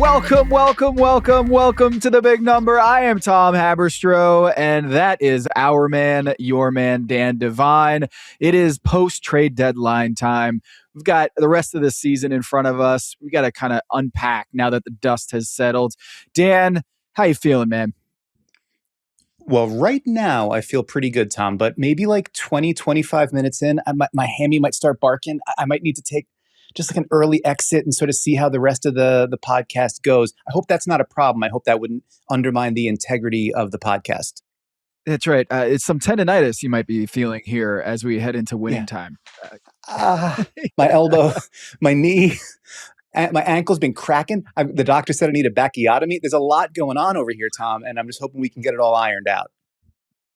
Welcome to the big number. I am Tom Haberstroh, and that is our man, your man, Dan Devine. It is post-trade deadline time. We've got the rest of the season in front of us. We got to kind of unpack now that the dust has settled. Dan, how you feeling, man? Well, right now I feel pretty good, Tom, but maybe like 20, 25 minutes in, my hammy might start barking. I might need to take just like an early exit and sort of see how the rest of the podcast goes. I hope that's not a problem. I hope that wouldn't undermine the integrity of the podcast. That's right. It's some tendonitis you might be feeling here as we head into winning time. My elbow, my knee, my ankle's been cracking. The doctor said I need a backiotomy. There's a lot going on over here, Tom, and I'm just hoping we can get it all ironed out.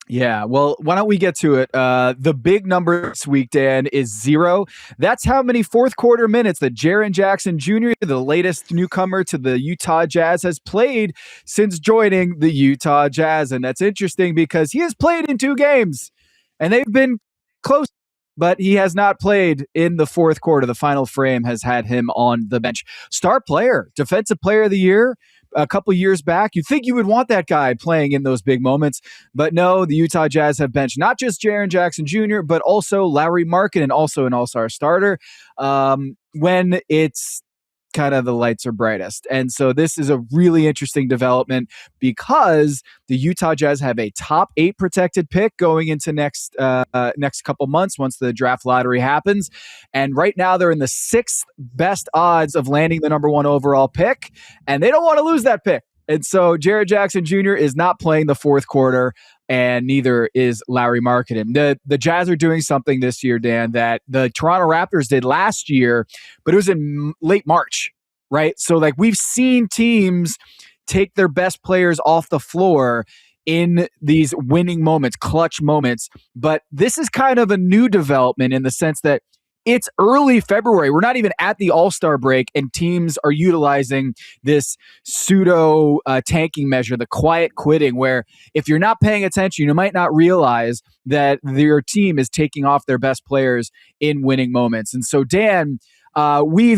Yeah, well, why don't we get to it? The big number this week, Dan, is 0. That's how many fourth quarter minutes that Jaren Jackson Jr., the latest newcomer to the Utah Jazz, has played since joining the Utah Jazz. And that's interesting because he has played in 2 games, and they've been close, but he has not played in the fourth quarter. The final frame has had him on the bench. Star player, defensive player of the year. A couple years back, you'd think you would want that guy playing in those big moments. But no, the Utah Jazz have benched not just Jaren Jackson Jr., but also Lauri Markkanen, also an all-star starter, when it's kind of the lights are brightest. And so this is a really interesting development because the Utah Jazz have a top 8 protected pick going into next couple months once the draft lottery happens. And right now they're in the 6th best odds of landing the number 1 overall pick, and they don't want to lose that pick. And so Jaren Jackson Jr. is not playing the fourth quarter, and neither is Lauri Markkanen. The Jazz are doing something this year, Dan, that the Toronto Raptors did last year, but it was in late March, right? So like we've seen teams take their best players off the floor in these winning moments, clutch moments. But this is kind of a new development in the sense that it's early February. We're not even at the All-Star break, and teams are utilizing this pseudo tanking measure, the quiet quitting, where if you're not paying attention, you might not realize that your team is taking off their best players in winning moments. And so, Dan, we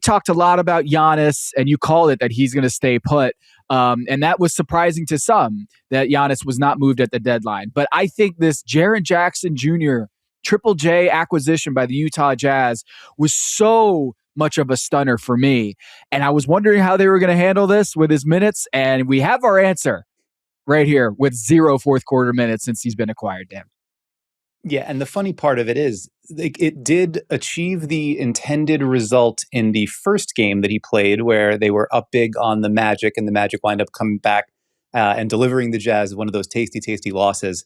talked a lot about Giannis, and you called it that he's going to stay put. And that was surprising to some that Giannis was not moved at the deadline. But I think this Jaren Jackson Jr. Triple J acquisition by the Utah Jazz was so much of a stunner for me. And I was wondering how they were going to handle this with his minutes. And we have our answer right here with 0 fourth quarter minutes since he's been acquired, Dan. Yeah, and the funny part of it is it did achieve the intended result in the first game that he played, where they were up big on the Magic, and the Magic wind up coming back and delivering the Jazz one of those tasty, tasty losses.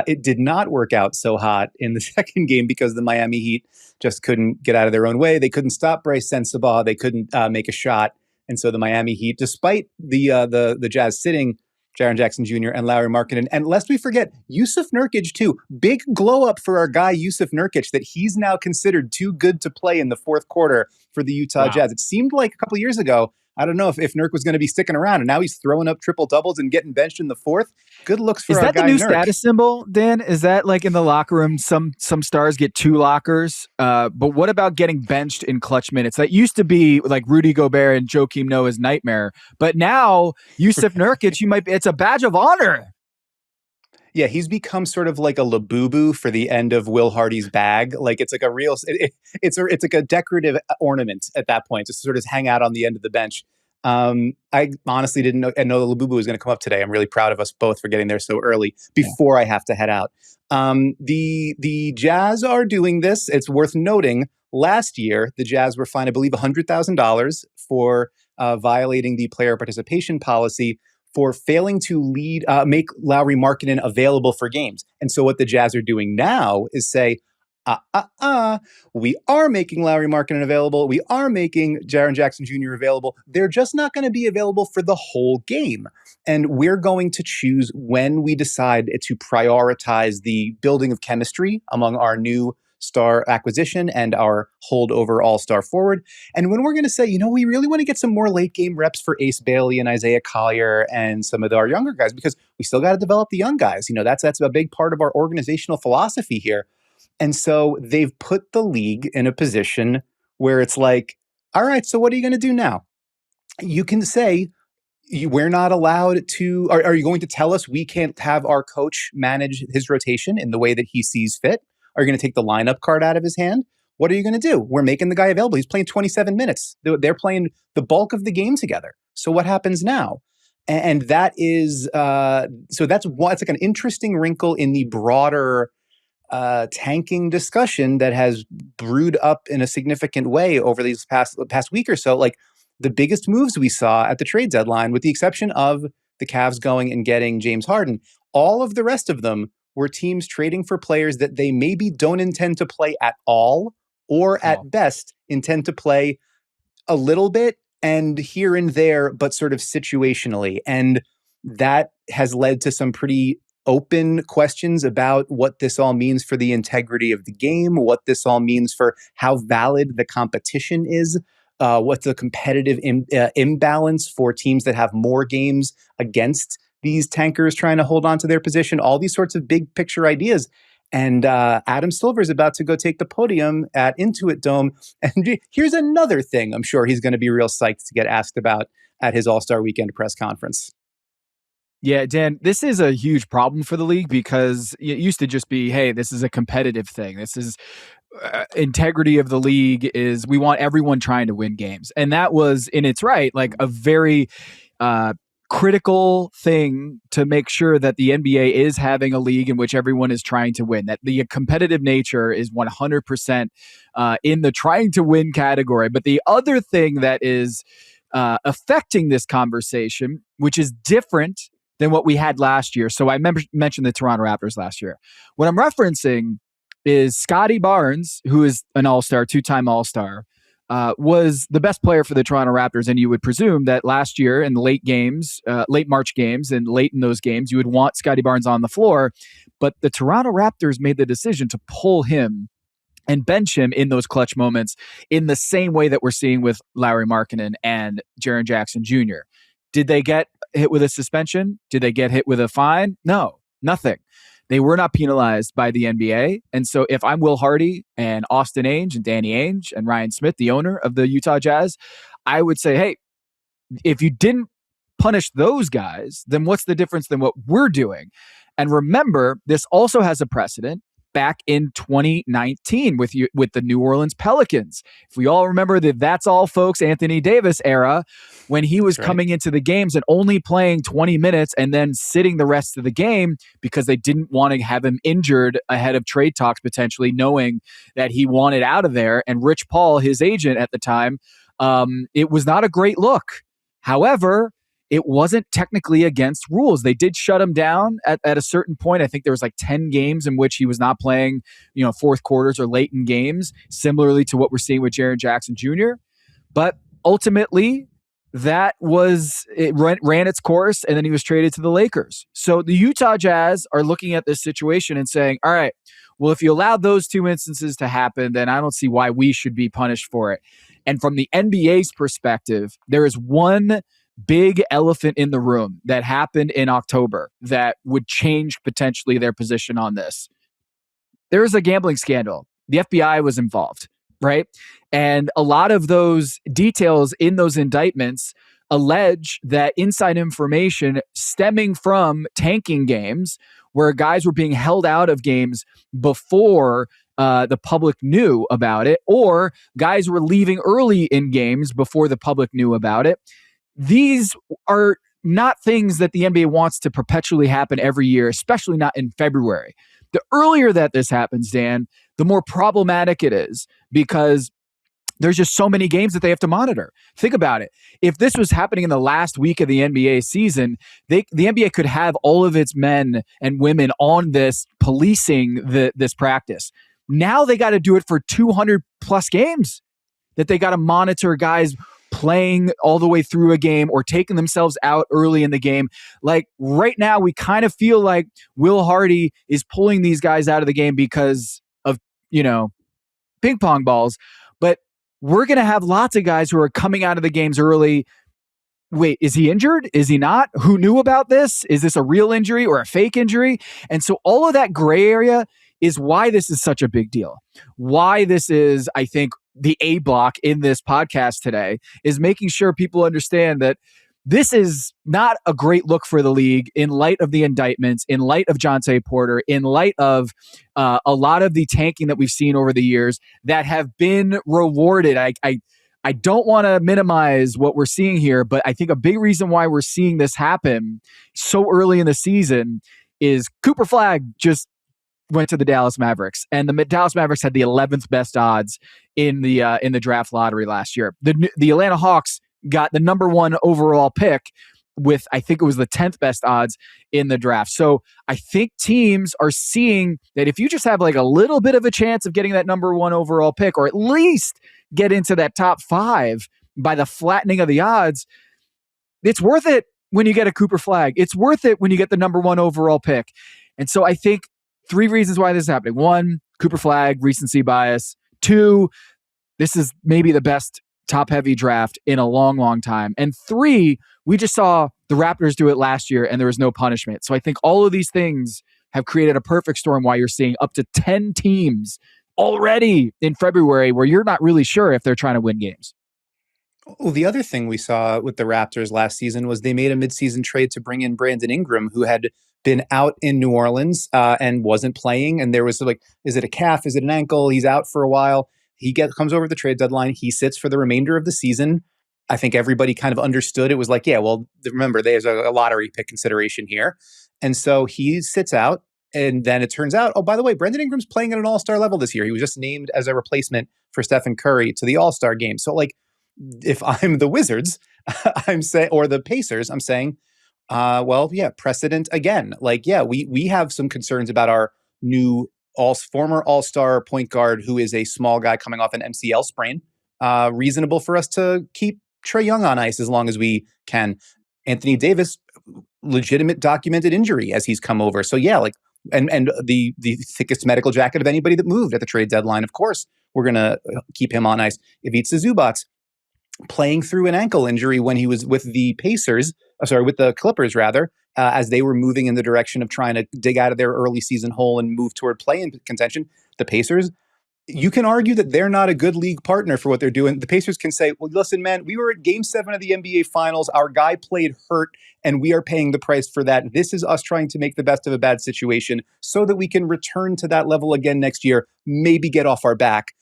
It did not work out so hot in the second game because the Miami Heat just couldn't get out of their own way. They couldn't stop Bryce Sensabaugh. They couldn't make a shot. And so the Miami Heat, despite the Jazz sitting Jaren Jackson Jr. and Lauri Markkanen, and lest we forget, Jusuf Nurkic too. Big glow up for our guy Jusuf Nurkic that he's now considered too good to play in the fourth quarter for the Utah Jazz. It seemed like a couple years ago, I don't know if Nurk was going to be sticking around, and now he's throwing up triple doubles and getting benched in the fourth. Good looks for our guy Nurk. Is that the new status symbol, Dan? Is that like in the locker room, some stars get 2 lockers? But what about getting benched in clutch minutes? That used to be like Rudy Gobert and Joakim Noah's nightmare. But now, Jusuf Nurkic, it's a badge of honor. Yeah, he's become sort of like a Labubu for the end of Will Hardy's bag. Like it's like a real, it's like a decorative ornament at that point, just to sort of hang out on the end of the bench. I honestly didn't know the Labubu was going to come up today. I'm really proud of us both for getting there so early before I have to head out. The Jazz are doing this. It's worth noting. Last year, the Jazz were fined, I believe, $100,000 for violating the player participation policy for failing to make Lauri Markkanen available for games. And so what the Jazz are doing now is say, we are making Lauri Markkanen available. We are making Jaren Jackson Jr. available. They're just not going to be available for the whole game. And we're going to choose when we decide to prioritize the building of chemistry among our new star acquisition and our holdover all-star forward. And when we're going to say, we really want to get some more late game reps for Ace Bailey and Isaiah Collier and some of our younger guys, because we still got to develop the young guys. That's a big part of our organizational philosophy here. And so they've put the league in a position where it's like, all right, so what are you going to do now? you can say, we're not allowed to. Are you going to tell us we can't have our coach manage his rotation in the way that he sees fit? Are you going to take the lineup card out of his hand? What are you going to do? We're making the guy available. He's playing 27 minutes. They're playing the bulk of the game together. So what happens now? And that is so that's one. It's like an interesting wrinkle in the broader tanking discussion that has brewed up in a significant way over these past week or so. Like the biggest moves we saw at the trade deadline, with the exception of the Cavs going and getting James Harden, all of the rest of them were teams trading for players that they maybe don't intend to play at all, or at best intend to play a little bit and here and there, but sort of situationally. And that has led to some pretty open questions about what this all means for the integrity of the game, what this all means for how valid the competition is, what's the competitive imbalance for teams that have more games against these tankers trying to hold on to their position, all these sorts of big picture ideas. And Adam Silver is about to go take the podium at Intuit Dome. And here's another thing I'm sure he's going to be real psyched to get asked about at his All-Star Weekend press conference. Yeah, Dan, this is a huge problem for the league because it used to just be, hey, this is a competitive thing. This is integrity of the league is we want everyone trying to win games. And that was in its right, like a very critical thing to make sure that the NBA is having a league in which everyone is trying to win, that the competitive nature is 100% in the trying to win category. But the other thing that is affecting this conversation, which is different than what we had last year. So I mentioned the Toronto Raptors last year. What I'm referencing is Scotty Barnes, who is an all-star, two-time all-star, was the best player for the Toronto Raptors. And you would presume that last year in the late games, late March games, and late in those games, you would want Scotty Barnes on the floor. But the Toronto Raptors made the decision to pull him and bench him in those clutch moments in the same way that we're seeing with Lauri Markkanen and Jaren Jackson Jr. Did they get hit with a suspension? Did they get hit with a fine? No, nothing. They were not penalized by the NBA. And so if I'm Will Hardy and Austin Ainge and Danny Ainge and Ryan Smith, the owner of the Utah Jazz, I would say, hey, if you didn't punish those guys, then what's the difference than what we're doing? And remember, this also has a precedent back in 2019 with the New Orleans Pelicans. If we all remember the That's All Folks Anthony Davis era, when he was coming into the games and only playing 20 minutes and then sitting the rest of the game because they didn't want to have him injured ahead of trade talks, potentially knowing that he wanted out of there. And Rich Paul, his agent at the time, it was not a great look. However, it wasn't technically against rules. They did shut him down at a certain point. I think there was like 10 games in which he was not playing, fourth quarters or late in games, similarly to what we're seeing with Jaren Jackson Jr. But ultimately, it ran its course, and then he was traded to the Lakers. So the Utah Jazz are looking at this situation and saying, all right, well, if you allowed those two instances to happen, then I don't see why we should be punished for it. And from the NBA's perspective, there is one big elephant in the room that happened in October that would change potentially their position on this. There was a gambling scandal. The FBI was involved, right? And a lot of those details in those indictments allege that inside information stemming from tanking games where guys were being held out of games before the public knew about it, or guys were leaving early in games before the public knew about it. These are not things that the NBA wants to perpetually happen every year, especially not in February. The earlier that this happens, Dan, the more problematic it is because there's just so many games that they have to monitor. Think about it. If this was happening in the last week of the NBA season, the NBA could have all of its men and women on this policing this practice. Now they got to do it for 200 plus games that they got to monitor guys playing all the way through a game or taking themselves out early in the game. Like right now, we kind of feel like Will Hardy is pulling these guys out of the game because of, ping pong balls. But we're going to have lots of guys who are coming out of the games early. Wait, is he injured? Is he not? Who knew about this? Is this a real injury or a fake injury? And so all of that gray area is why this is such a big deal. Why this is, I think, the A block in this podcast today is making sure people understand that this is not a great look for the league in light of the indictments, in light of Jonte Porter, in light of a lot of the tanking that we've seen over the years that have been rewarded. I don't want to minimize what we're seeing here, but I think a big reason why we're seeing this happen so early in the season is Cooper Flagg just went to the Dallas Mavericks, and the Dallas Mavericks had the 11th best odds in the draft lottery last year. The Atlanta Hawks got the number 1 overall pick with, I think it was the 10th best odds in the draft. So I think teams are seeing that if you just have like a little bit of a chance of getting that number 1 overall pick, or at least get into that top 5 by the flattening of the odds, it's worth it when you get a Cooper Flagg. It's worth it when you get the number 1 overall pick. And so I think 3 reasons why this is happening. 1, Cooper Flagg, recency bias. 2, this is maybe the best top-heavy draft in a long, long time. And 3, we just saw the Raptors do it last year and there was no punishment. So I think all of these things have created a perfect storm why you're seeing up to 10 teams already in February where you're not really sure if they're trying to win games. Well, the other thing we saw with the Raptors last season was they made a midseason trade to bring in Brandon Ingram, who had been out in New Orleans and wasn't playing. And there was like, is it a calf? Is it an ankle? He's out for a while. He comes over the trade deadline. He sits for the remainder of the season. I think everybody kind of understood. It was like, yeah, well, remember, there's a lottery pick consideration here. And so he sits out. And then it turns out, oh, by the way, Brandon Ingram's playing at an all-star level this year. He was just named as a replacement for Stephen Curry to the all-star game. So like, if I'm the Wizards, I'm saying, or the Pacers, I'm saying, well, yeah, precedent again. Like, yeah, we have some concerns about our new former all-star point guard who is a small guy coming off an MCL sprain. Reasonable for us to keep Trae Young on ice as long as we can. Anthony Davis, legitimate documented injury as he's come over. So yeah, like, and the thickest medical jacket of anybody that moved at the trade deadline. Of course, we're going to keep him on ice. Ivica Zubac, playing through an ankle injury when he was with the with the Clippers rather, as they were moving in the direction of trying to dig out of their early season hole and move toward play-in contention. The Pacers, you can argue that they're not a good league partner for what they're doing. The Pacers can say, well, listen, man, we were at Game 7 of the NBA Finals. Our guy played hurt, and we are paying the price for that. This is us trying to make the best of a bad situation so that we can return to that level again next year, maybe get off our back.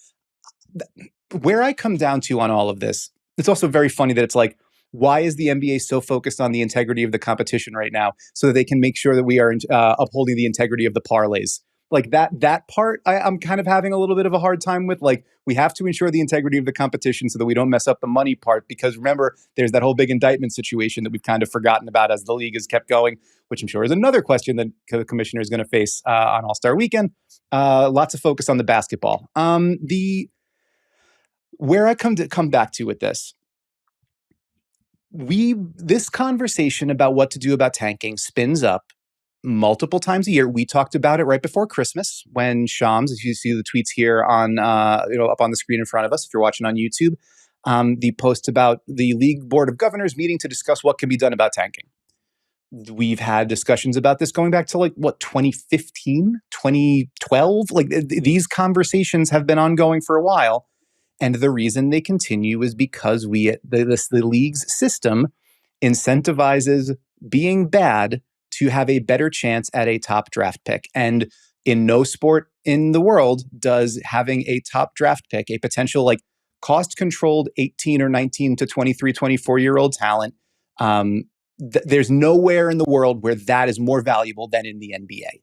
Where I come down to on all of this, it's also very funny that it's like, why is the NBA so focused on the integrity of the competition right now so that they can make sure that we are upholding the integrity of the parlays? Like that part, I'm kind of having a little bit of a hard time with. Like, we have to ensure the integrity of the competition so that we don't mess up the money part. Because remember, there's that whole big indictment situation that we've kind of forgotten about as the league has kept going, which I'm sure is another question that the commissioner is going to face on All-Star Weekend. Lots of focus on the basketball. Where I come back to with this, this conversation about what to do about tanking spins up multiple times a year. We talked about it right before Christmas when Shams, if you see the tweets here on up on the screen in front of us, if you're watching on YouTube, the post about the League Board of Governors meeting to discuss what can be done about tanking. We've had discussions about this going back to 2015, 2012. These conversations have been ongoing for a while. And the reason they continue is because the league's system incentivizes being bad to have a better chance at a top draft pick. And in no sport in the world does having a top draft pick, a potential cost-controlled 18 or 19 to 23, 24-year-old talent, there's nowhere in the world where that is more valuable than in the NBA.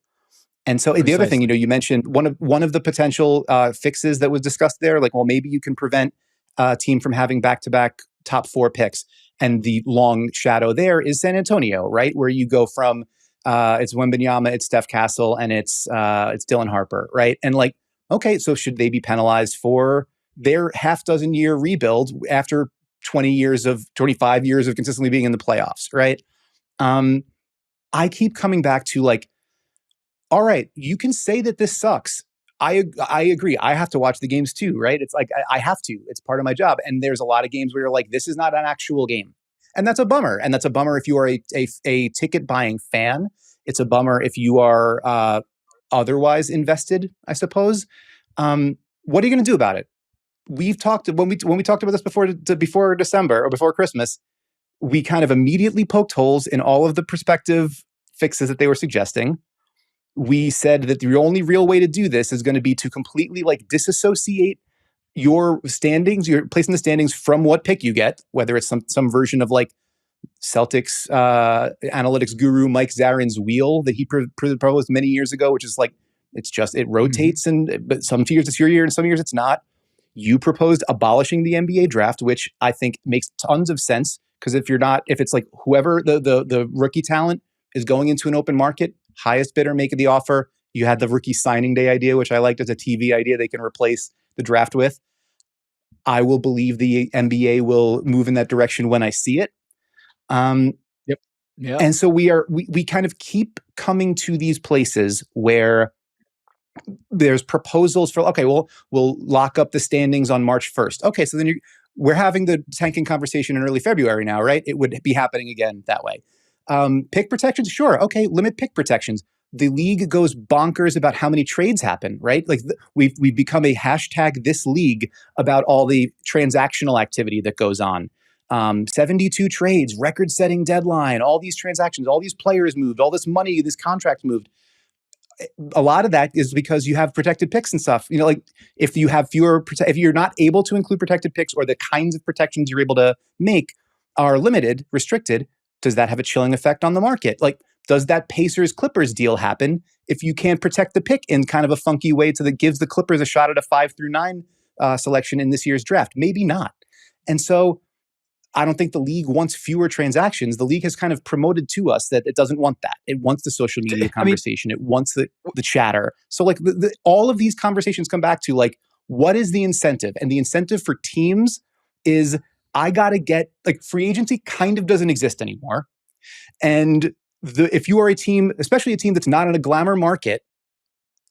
And so the other thing, you mentioned one of the potential fixes that was discussed there, maybe you can prevent a team from having back-to-back top 4 picks. And the long shadow there is San Antonio, right? Where you go from it's Wembanyama, it's Steph Castle, and it's Dylan Harper, right? And okay, so should they be penalized for their half-dozen-year rebuild after 25 years of consistently being in the playoffs, right? I keep coming back to all right, you can say that this sucks. I agree. I have to watch the games too, right? It's I have to. It's part of my job. And there's a lot of games where you're like, this is not an actual game. And that's a bummer. And that's a bummer if you are a ticket buying fan. It's a bummer if you are otherwise invested, I suppose. What are you going to do about it? We've talked when we talked about this before December or before Christmas. We kind of immediately poked holes in all of the prospective fixes that they were suggesting. We said that the only real way to do this is going to be to completely like disassociate your standings, your place in the standings from what pick you get, whether it's some version of like Celtics analytics guru Mike Zarin's wheel that he proposed many years ago, which is like it rotates, but some years it's your year and some years it's not. You proposed abolishing the NBA draft, which I think makes tons of sense because if it's like whoever the rookie talent is going into an open market, highest bidder making the offer. You had the rookie signing day idea, which I liked as a TV idea they can replace the draft with. I will believe the NBA will move in that direction when I see it. Yep. And so we kind of keep coming to these places where there's proposals for, okay, well, we'll lock up the standings on March 1st. Okay, so then we're having the tanking conversation in early February now, right? It would be happening again that way. Pick protections, sure. Okay, limit pick protections. The league goes bonkers about how many trades happen, right? Like we've become a hashtag this league about all the transactional activity that goes on. 72 trades, record-setting deadline, all these transactions, all these players moved, all this money, this contract moved. A lot of that is because you have protected picks and stuff. You know, like if you have if you're not able to include protected picks or the kinds of protections you're able to make are limited, restricted, does that have a chilling effect on the market? Like, does that Pacers-Clippers deal happen if you can't protect the pick in kind of a funky way that gives the Clippers a shot at a 5 through 9 selection in this year's draft? Maybe not. And so I don't think the league wants fewer transactions. The league has kind of promoted to us that it doesn't want that. It wants the social media conversation. It wants the chatter. So like all of these conversations come back to like, what is the incentive? And the incentive for teams is I got to get, like, free agency kind of doesn't exist anymore. And if you are a team, especially a team that's not in a glamour market,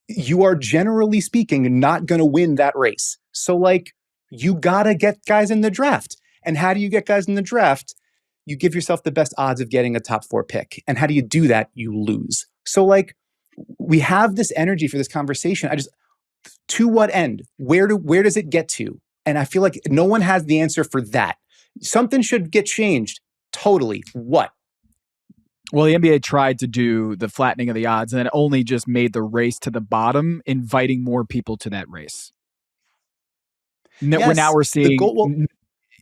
you are generally speaking not going to win that race. So like, you got to get guys in the draft. And how do you get guys in the draft? You give yourself the best odds of getting a top 4 pick. And how do you do that? You lose. So like, we have this energy for this conversation. To what end? Where does it get to? And I feel like no one has the answer for that. Something should get changed. Totally. What? Well, the NBA tried to do the flattening of the odds, and it only just made the race to the bottom, inviting more people to that race. Now we're seeing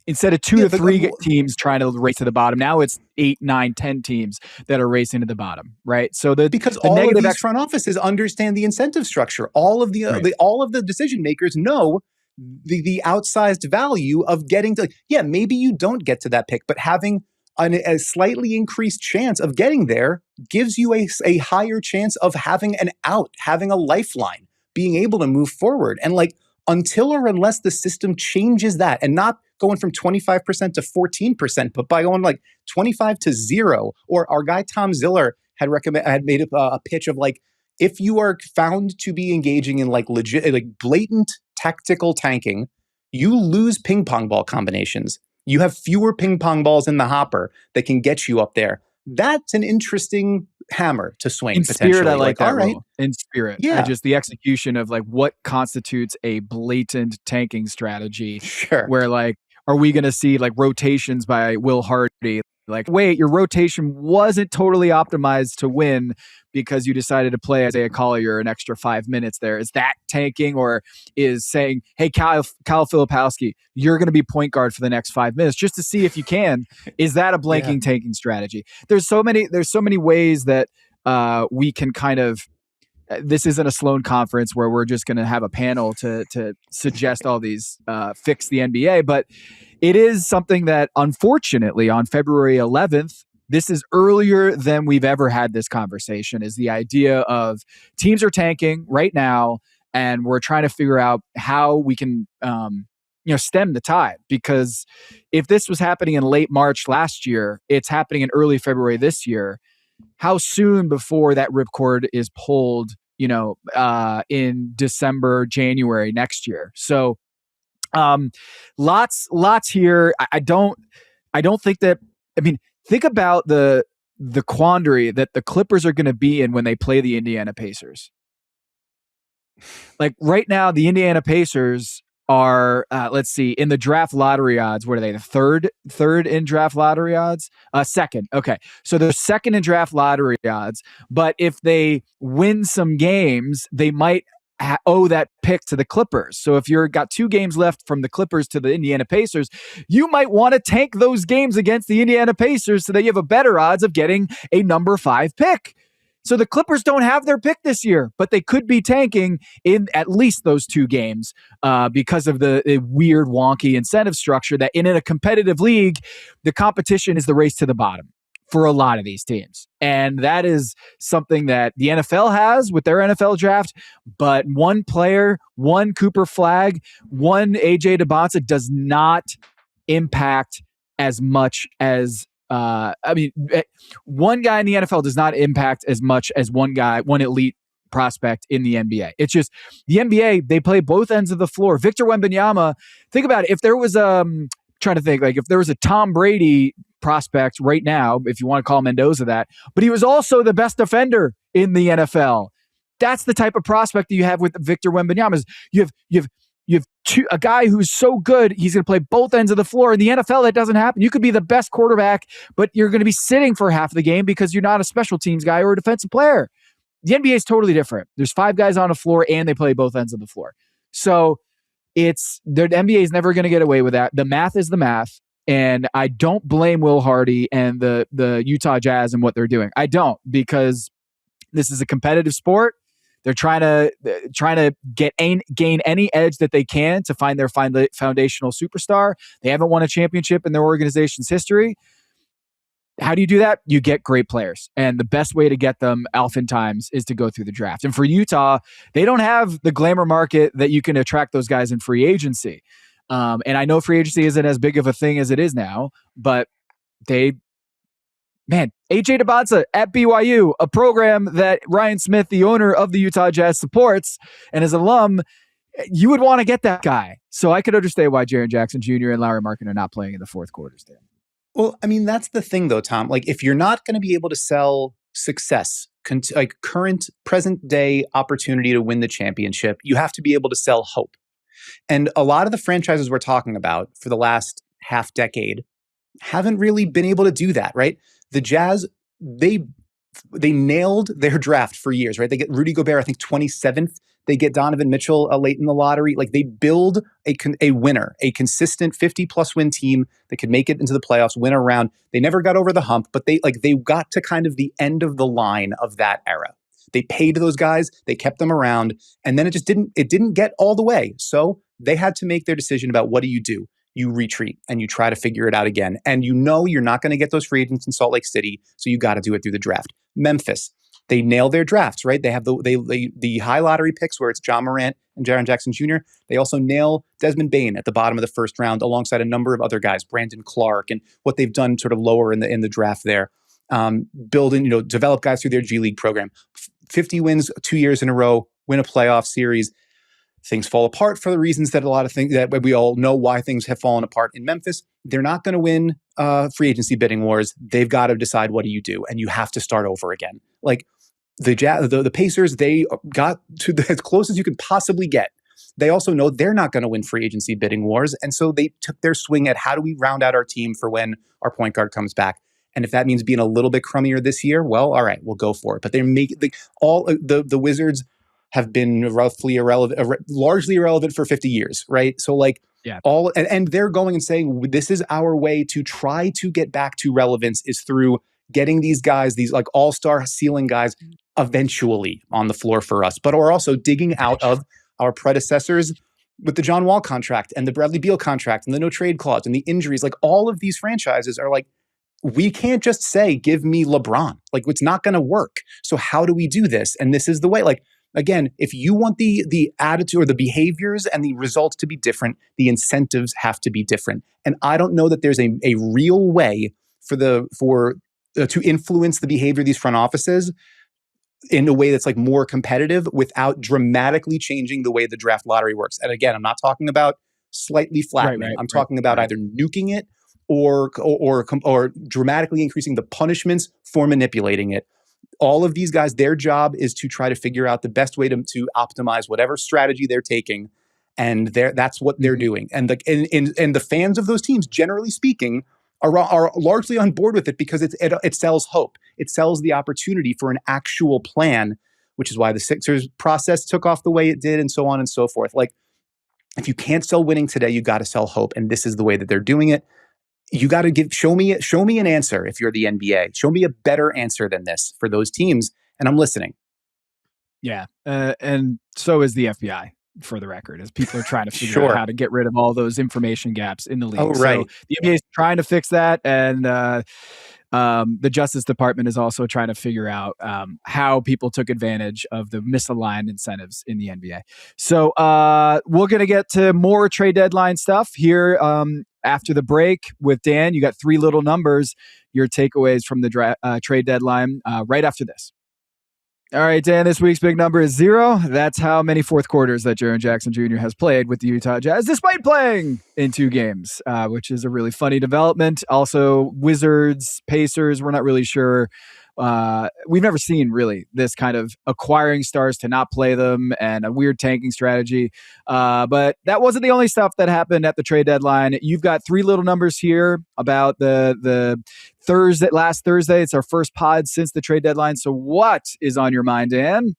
instead of 2 to 3 teams trying to race to the bottom, now it's 8, 9, 10 teams that are racing to the bottom, right? So because all of these front offices understand the incentive structure. All of the decision makers know the outsized value of getting to. Yeah, maybe you don't get to that pick, but having a slightly increased chance of getting there gives you a higher chance of having an out, having a lifeline, being able to move forward. And like, until or unless the system changes that, and not going from 25% to 14%, but by going like 25 to 0, or our guy Tom Ziller had made a pitch of like, if you are found to be engaging in like legit, like blatant tactical tanking, you lose ping pong ball combinations. You have fewer ping pong balls in the hopper that can get you up there. That's an interesting hammer to swing. In spirit, I like that. All right. In spirit, yeah. Just the execution of like what constitutes a blatant tanking strategy. Sure. Where like, are we going to see like rotations by Will Hardy? Like, wait, your rotation wasn't totally optimized to win because you decided to play Isaiah Collier an extra 5 minutes there. Is that tanking, or is saying, hey, Kyle Filipowski, you're going to be point guard for the next 5 minutes just to see if you can? Is that a blanking tanking strategy? There's so many ways that we can kind of. This isn't a Sloan conference where we're just going to have a panel to suggest all these fix the NBA, but it is something that, unfortunately, on February 11th, this is earlier than we've ever had this conversation, is the idea of teams are tanking right now, and we're trying to figure out how we can stem the tide. Because if this was happening in late March last year, it's happening in early February this year. How soon before that ripcord is pulled, in December, January next year? So lots here. I don't think that, think about the quandary that the Clippers are going to be in when they play the Indiana Pacers. Like right now, the Indiana Pacers are, let's see, in the draft lottery odds. What are they? The third in draft lottery odds? Second. Okay. So they're second in draft lottery odds. But if they win some games, they might owe that pick to the Clippers. So if you're got 2 games left from the Clippers to the Indiana Pacers, you might want to tank those games against the Indiana Pacers so that you have a better odds of getting a number 5 pick. So the Clippers don't have their pick this year, but they could be tanking in at least those 2 games because of the weird, wonky incentive structure that in a competitive league, the competition is the race to the bottom for a lot of these teams. And that is something that the NFL has with their NFL draft, but one player, one Cooper Flagg, one AJ DeBonsa does not impact as much as one guy in the NFL does not impact as much as one elite prospect in the NBA. It's just the NBA, they play both ends of the floor. Victor Wembanyama, think about it. If there was trying to think, like if there was a Tom Brady prospect right now, if you want to call Mendoza that, but he was also the best defender in the NFL. That's the type of prospect that you have with Victor Wembanyama. Is you have a guy who's so good, he's going to play both ends of the floor. In the NFL, that doesn't happen. You could be the best quarterback, but you're going to be sitting for half the game because you're not a special teams guy or a defensive player. The NBA is totally different. There's 5 guys on the floor, and they play both ends of the floor. So the NBA is never going to get away with that. The math is the math, and I don't blame Will Hardy and the Utah Jazz and what they're doing. I don't, because this is a competitive sport. They're trying to gain any edge that they can to find their foundational superstar. They haven't won a championship in their organization's history. How do you do that? You get great players. And the best way to get them oftentimes is to go through the draft. And for Utah, they don't have the glamour market that you can attract those guys in free agency. And I know free agency isn't as big of a thing as it is now, but AJ DeBonsa at BYU, a program that Ryan Smith, the owner of the Utah Jazz, supports and is alum, you would want to get that guy. So I could understand why Jaren Jackson Jr. and Lauri Markkanen are not playing in the fourth quarters, Dan. Well, I mean, that's the thing, though, Tom. Like, if you're not going to be able to sell success, like current, present day opportunity to win the championship, you have to be able to sell hope. And a lot of the franchises we're talking about for the last half decade haven't really been able to do that, right? The Jazz, they nailed their draft for years, right? They get Rudy Gobert, I think 27th. They get Donovan Mitchell late in the lottery. Like, they build a winner, a consistent 50-plus win team that could make it into the playoffs, win a round. They never got over the hump, but they got to kind of the end of the line of that era. They paid those guys, they kept them around, and then it didn't get all the way. So they had to make their decision about what do. You retreat and you try to figure it out again. And you know you're not going to get those free agents in Salt Lake City, so you got to do it through the draft. Memphis, they nail their drafts, right? They have the high lottery picks where it's John Morant and Jaren Jackson Jr. They also nail Desmond Bane at the bottom of the first round alongside a number of other guys, Brandon Clark, and what they've done sort of lower in the draft there. Develop guys through their G League program. 50 wins 2 years in a row, win a playoff series. Things fall apart for the reasons that a lot of things that we all know why things have fallen apart in Memphis. They're not going to win free agency bidding wars. They've got to decide what do you do, and you have to start over again. Like the Pacers, they got to as close as you could possibly get. They also know they're not going to win free agency bidding wars, and so they took their swing at how do we round out our team for when our point guard comes back. And if that means being a little bit crummier this year, well, all right, we'll go for it. But they're making the Wizards have been largely irrelevant for 50 years, right? So and they're going and saying, this is our way to try to get back to relevance is through getting these guys, these like all-star ceiling guys eventually on the floor for us, but we're also digging out of our predecessors with the John Wall contract and the Bradley Beal contract and the no trade clause and the injuries. Like all of these franchises are like, we can't just say, give me LeBron. Like it's not going to work. So how do we do this? And this is the way, like, again, if you want the attitude or the behaviors and the results to be different, the incentives have to be different. And I don't know that there's a real way to influence the behavior of these front offices in a way that's like more competitive without dramatically changing the way the draft lottery works. And again, I'm not talking about slightly flattening. I'm talking about either nuking it or dramatically increasing the punishments for manipulating it. All of these guys, their job is to try to figure out the best way to optimize whatever strategy they're taking, and that's what they're doing. And the fans of those teams, generally speaking, are largely on board with it because it sells hope. It sells the opportunity for an actual plan, which is why the Sixers process took off the way it did, and so on and so forth. Like, if you can't sell winning today, you got to sell hope, and this is the way that they're doing it. You got to show me an answer. If you're the NBA, show me a better answer than this for those teams, and I'm listening. Yeah, and so is the FBI, for the record, as people are trying to figure out how to get rid of all those information gaps in the league. Oh, right. So the NBA is trying to fix that, and the Justice Department is also trying to figure out how people took advantage of the misaligned incentives in the NBA. So we're going to get to more trade deadline stuff here after the break with Dan. You got three little numbers, your takeaways from the trade deadline right after this. All right, Dan, this week's big number is 0. That's how many fourth quarters that Jaren Jackson Jr. has played with the Utah Jazz, despite playing in 2 games, which is a really funny development. Also, Wizards, Pacers, we're not really sure. We've never seen really this kind of acquiring stars to not play them and a weird tanking strategy. But that wasn't the only stuff that happened at the trade deadline. You've got 3 little numbers here about the last Thursday. It's our first pod since the trade deadline. So what is on your mind, Dan?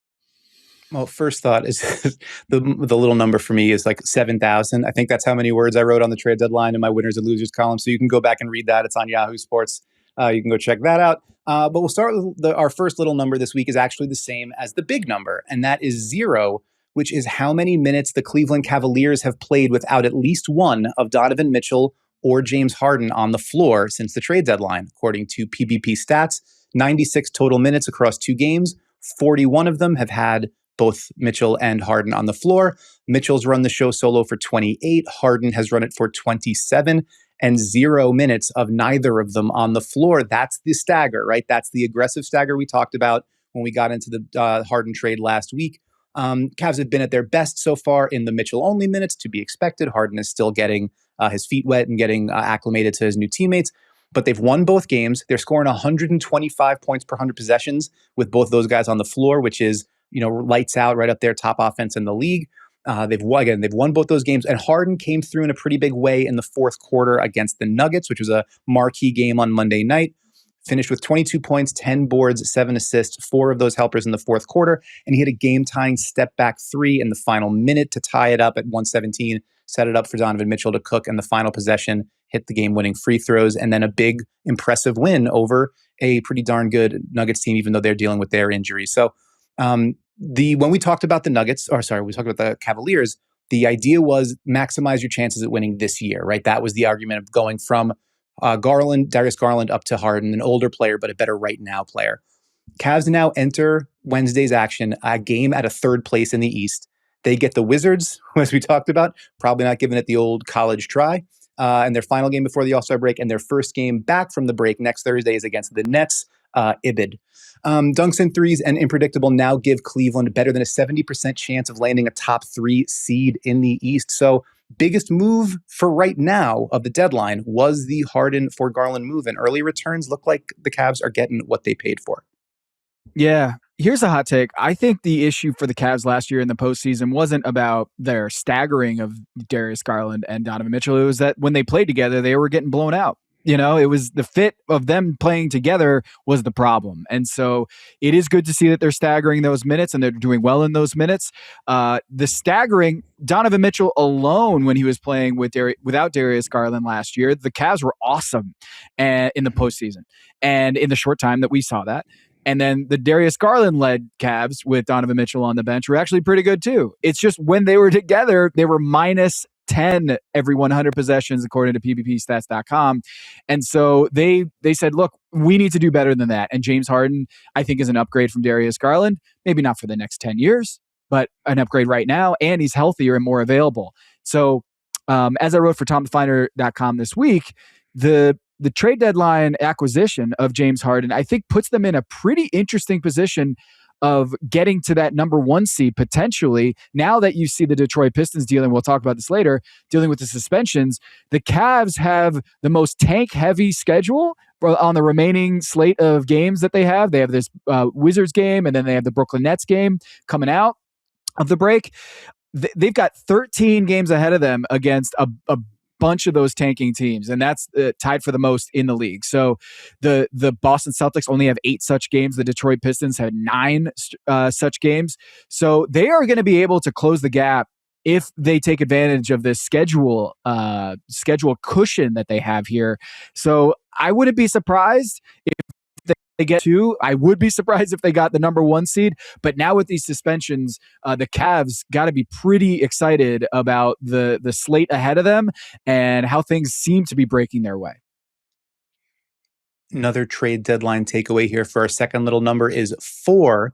Well, first thought is the little number for me is like 7,000. I think that's how many words I wrote on the trade deadline in my winners and losers column. So you can go back and read that. It's on Yahoo Sports. You can go check that out. But we'll start with our first little number this week is actually the same as the big number, and that is 0, which is how many minutes the Cleveland Cavaliers have played without at least one of Donovan Mitchell or James Harden on the floor since the trade deadline. According to PBP stats, 96 total minutes across 2 games. 41 of them have had both Mitchell and Harden on the floor. Mitchell's run the show solo for 28. Harden has run it for 27. And 0 minutes of neither of them on the floor. That's the stagger, right? That's the aggressive stagger we talked about when we got into the Harden trade last week. Cavs have been at their best so far in the Mitchell-only minutes, to be expected. Harden is still getting his feet wet and getting acclimated to his new teammates. But they've won both games. They're scoring 125 points per 100 possessions with both those guys on the floor, which is, lights out, right up there, top offense in the league. They've won both those games, and Harden came through in a pretty big way in the fourth quarter against the Nuggets, which was a marquee game on Monday night. Finished with 22 points, 10 boards, 7 assists, 4 of those helpers in the fourth quarter, and he hit a game-tying step-back 3 in the final minute to tie it up at 117, set it up for Donovan Mitchell to cook, and the final possession hit the game-winning free throws, and then a big, impressive win over a pretty darn good Nuggets team, even though they're dealing with their injuries. So, when we talked about the Nuggets, we talked about the Cavaliers, the idea was maximize your chances at winning this year, right? That was the argument of going from Darius Garland up to Harden, an older player, but a better right now player. Cavs now enter Wednesday's action, a game at a 3rd place in the East. They get the Wizards, as we talked about, probably not giving it the old college try, and their final game before the All-Star break, and their first game back from the break next Thursday is against the Nets, Ibid. Dunks and threes and unpredictable now give Cleveland better than a 70% chance of landing a top 3 seed in the East. So biggest move for right now of the deadline was the Harden for Garland move, and early returns look like the Cavs are getting what they paid for. Yeah. Here's a hot take. I think the issue for the Cavs last year in the postseason wasn't about their staggering of Darius Garland and Donovan Mitchell. It was that when they played together, they were getting blown out. It was the fit of them playing together was the problem. And so it is good to see that they're staggering those minutes and they're doing well in those minutes. The staggering, Donovan Mitchell alone, when he was playing without Darius Garland last year, the Cavs were awesome in the postseason. And in the short time that we saw that. And then the Darius Garland-led Cavs with Donovan Mitchell on the bench were actually pretty good too. It's just when they were together, they were minus 10 every 100 possessions, according to PBPstats.com. And so they said, look, we need to do better than that. And James Harden, I think, is an upgrade from Darius Garland. Maybe not for the next 10 years, but an upgrade right now. And he's healthier and more available. So as I wrote for TomDefiner.com this week, the trade deadline acquisition of James Harden, I think, puts them in a pretty interesting position of getting to that number 1 seed potentially. Now that you see the Detroit Pistons we'll talk about this later, dealing with the suspensions, the Cavs have the most tank-heavy schedule on the remaining slate of games that they have this Wizards game, and then they have the Brooklyn Nets game coming out of the break. They've got 13 games ahead of them against a bunch of those tanking teams, and that's tied for the most in the league. So the Boston Celtics only have 8 such games. The Detroit Pistons had 9 such games. So they are going to be able to close the gap if they take advantage of this schedule cushion that they have here. So I wouldn't be surprised if they get 2. I would be surprised if they got the number 1 seed. But now with these suspensions, the Cavs got to be pretty excited about the slate ahead of them and how things seem to be breaking their way. Another trade deadline takeaway here for our second little number is 4.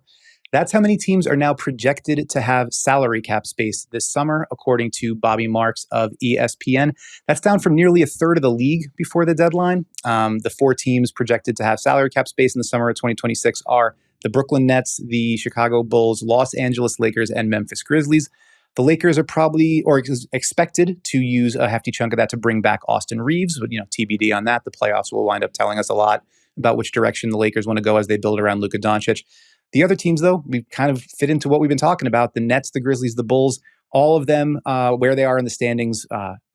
That's how many teams are now projected to have salary cap space this summer, according to Bobby Marks of ESPN. That's down from nearly a third of the league before the deadline. The 4 teams projected to have salary cap space in the summer of 2026 are the Brooklyn Nets, the Chicago Bulls, Los Angeles Lakers, and Memphis Grizzlies. The Lakers are probably or expected to use a hefty chunk of that to bring back Austin Reeves, but TBD on that. The playoffs will wind up telling us a lot about which direction the Lakers want to go as they build around Luka Doncic. The other teams, though, we kind of fit into what we've been talking about. The Nets, the Grizzlies, the Bulls, all of them, where they are in the standings,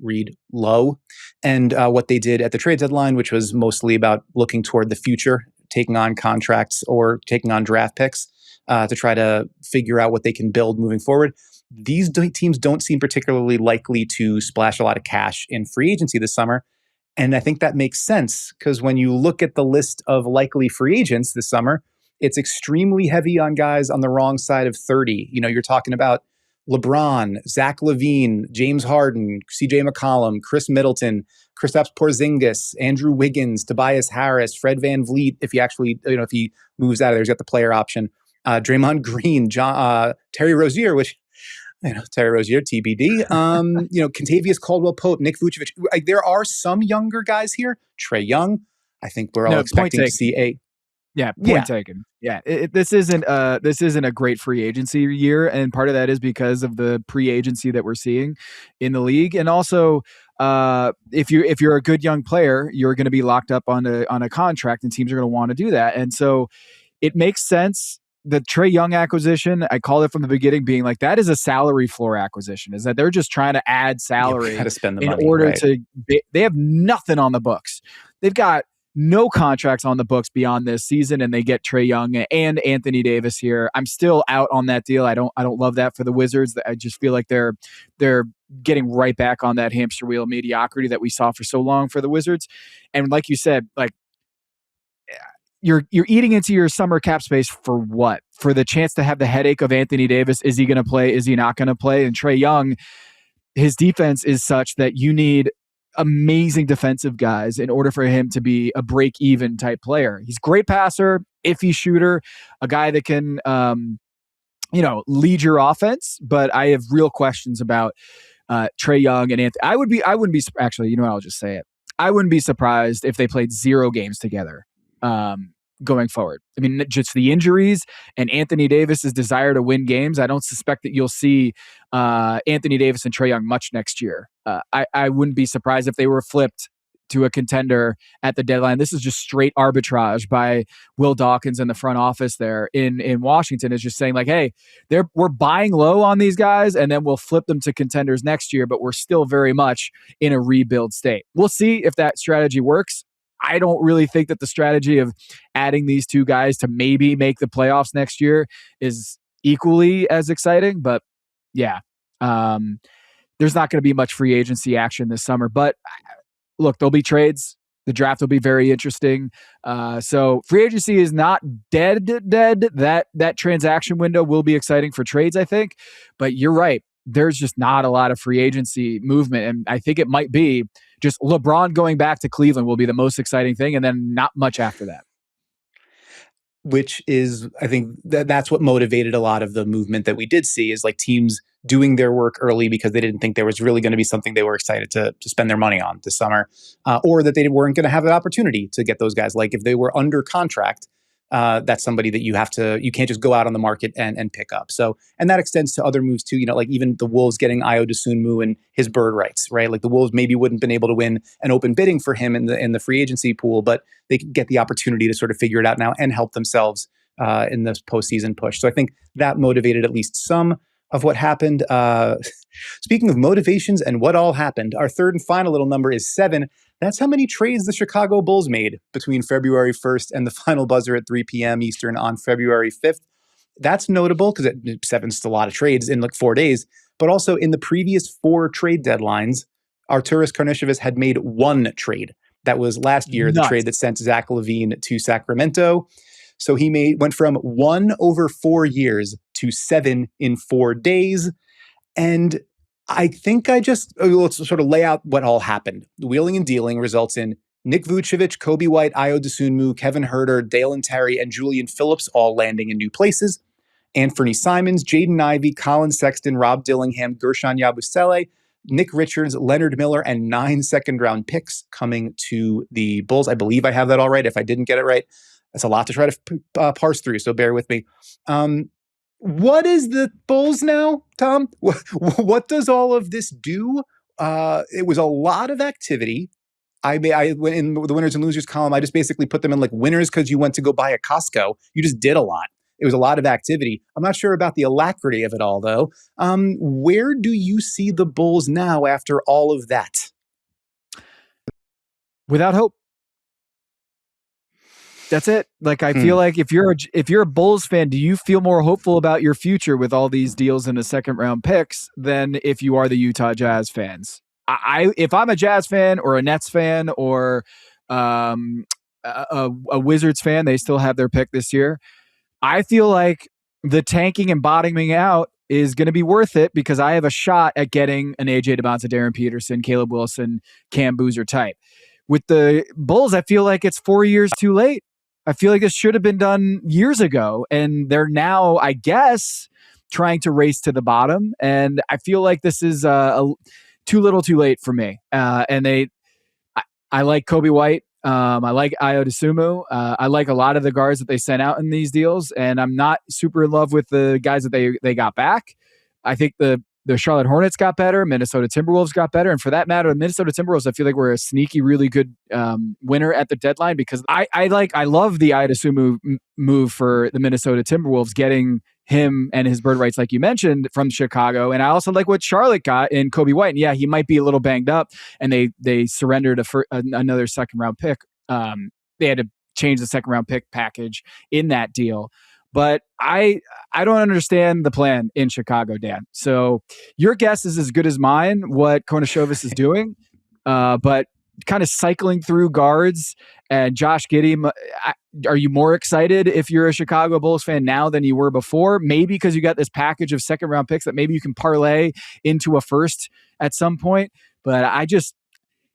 read low. And what they did at the trade deadline, which was mostly about looking toward the future, taking on contracts or taking on draft picks to try to figure out what they can build moving forward. These teams don't seem particularly likely to splash a lot of cash in free agency this summer. And I think that makes sense because when you look at the list of likely free agents this summer, it's extremely heavy on guys on the wrong side of 30. You're talking about LeBron, Zach LaVine, James Harden, CJ McCollum, Chris Middleton, Kristaps Porzingis, Andrew Wiggins, Tobias Harris, Fred VanVleet, if he moves out of there, he's got the player option. Draymond Green, Terry Rozier, Terry Rozier, TBD. Kentavious Caldwell-Pope, Nick Vucevic. There are some younger guys here. Trae Young. I think we're all expecting to see a... Yeah, point taken. Yeah, this isn't a great free agency year, and part of that is because of the pre-agency that we're seeing in the league, and also if you're a good young player, you're going to be locked up on a contract, and teams are going to want to do that, and so it makes sense. The Trae Young acquisition, I called it from the beginning, being like that is a salary floor acquisition. Is that they're just trying to add salary to spend the in money, order right? to. They have nothing on the books. They've got no contracts on the books beyond this season, and they get Trae Young and Anthony Davis here. I'm still out on that deal. I don't love that for the Wizards. I just feel like they're getting right back on that hamster wheel of mediocrity that we saw for so long for the Wizards. And like you said, like you're eating into your summer cap space for what? For the chance to have the headache of Anthony Davis. Is he going to play? Is he not going to play? And Trae Young, his defense is such that you need amazing defensive guys in order for him to be a break-even type player. He's a great passer, iffy shooter, a guy that can, lead your offense. But I have real questions about Trae Young and Anthony. I wouldn't be actually. I'll just say it. I wouldn't be surprised if they played 0 games together going forward. I mean, just the injuries and Anthony Davis's desire to win games. I don't suspect that you'll see Anthony Davis and Trae Young much next year. I wouldn't be surprised if they were flipped to a contender at the deadline. This is just straight arbitrage by Will Dawkins in the front office there in Washington. Is just saying like, hey, we're buying low on these guys, and then we'll flip them to contenders next year, but we're still very much in a rebuild state. We'll see if that strategy works. I don't really think that the strategy of adding these 2 guys to maybe make the playoffs next year is equally as exciting. But yeah, there's not going to be much free agency action this summer. But look, there'll be trades. The draft will be very interesting. So free agency is not dead. That transaction window will be exciting for trades, I think. But you're right. There's just not a lot of free agency movement. And I think it might be just LeBron going back to Cleveland will be the most exciting thing, and then not much after that. Which is, I think that's what motivated a lot of the movement that we did see is like teams doing their work early because they didn't think there was really going to be something they were excited to spend their money on this summer, or that they weren't going to have an opportunity to get those guys. Like if they were under contract, that's somebody that you can't just go out on the market and pick up. So, and that extends to other moves too. Like even the Wolves getting Ayo Dosunmu and his bird rights, right? Like the Wolves maybe wouldn't have been able to win an open bidding for him in the free agency pool, but they could get the opportunity to sort of figure it out now and help themselves in this postseason push. So I think that motivated at least some of what happened. Speaking of motivations and what all happened, our third and final little number is 7. That's how many trades the Chicago Bulls made between February 1st and the final buzzer at 3 p.m. Eastern on February 5th. That's notable because 7's a lot of trades in like 4 days. But also in the previous 4 trade deadlines, Arturas Karnisovas had made 1 trade. That was last year, the trade that sent Zach LaVine to Sacramento. So he went from 1 over 4 years to 7 in 4 days. And I think let's sort of lay out what all happened. The wheeling and dealing results in Nick Vucevic, Kobe White, Ayo Dosunmu, Kevin Huerter, Dalen Terry, and Julian Phillips all landing in new places. Anthony Simons, Jaden Ivey, Colin Sexton, Rob Dillingham, Gershon Yabusele, Nick Richards, Leonard Miller, and 9 second-round picks coming to the Bulls. I believe I have that all right. If I didn't get it right, that's a lot to try to parse through, so bear with me. What is the Bulls now, Tom? What does all of this do? It was a lot of activity. I went in the winners and losers column. I just basically put them in like winners because you went to go buy a Costco. You just did a lot. It was a lot of activity. I'm not sure about the alacrity of it all, though. Where do you see the Bulls now after all of that? Without hope. That's it. Like, I feel like if you're a Bulls fan, do you feel more hopeful about your future with all these deals and the second round picks than if you are the Utah Jazz fans? If I'm a Jazz fan or a Nets fan or a Wizards fan, they still have their pick this year. I feel like the tanking and bottoming out is going to be worth it because I have a shot at getting an AJ DeBonta, Darren Peterson, Caleb Wilson, Cam Boozer type. With the Bulls, I feel like it's 4 years too late. I feel like this should have been done years ago, and they're now, I guess, trying to race to the bottom. And I feel like this is too little, too late for me. And I like Kobe White. I like Ayo Dosunmu. I like a lot of the guards that they sent out in these deals, and I'm not super in love with the guys that they got back. I think the Charlotte Hornets got better. Minnesota Timberwolves got better. And for that matter, the Minnesota Timberwolves, I feel like we're a sneaky, really good winner at the deadline because I love the Ayo Dosunmu move for the Minnesota Timberwolves, getting him and his bird rights, like you mentioned, from Chicago. And I also like what Charlotte got in Kobe White. And yeah, he might be a little banged up, and they surrendered another second round pick. They had to change the second round pick package in that deal. But I don't understand the plan in Chicago, Dan. So your guess is as good as mine what Karnisovas is doing. But kind of cycling through guards and Josh Giddey, are you more excited if you're a Chicago Bulls fan now than you were before? Maybe because you got this package of second round picks that maybe you can parlay into a first at some point. But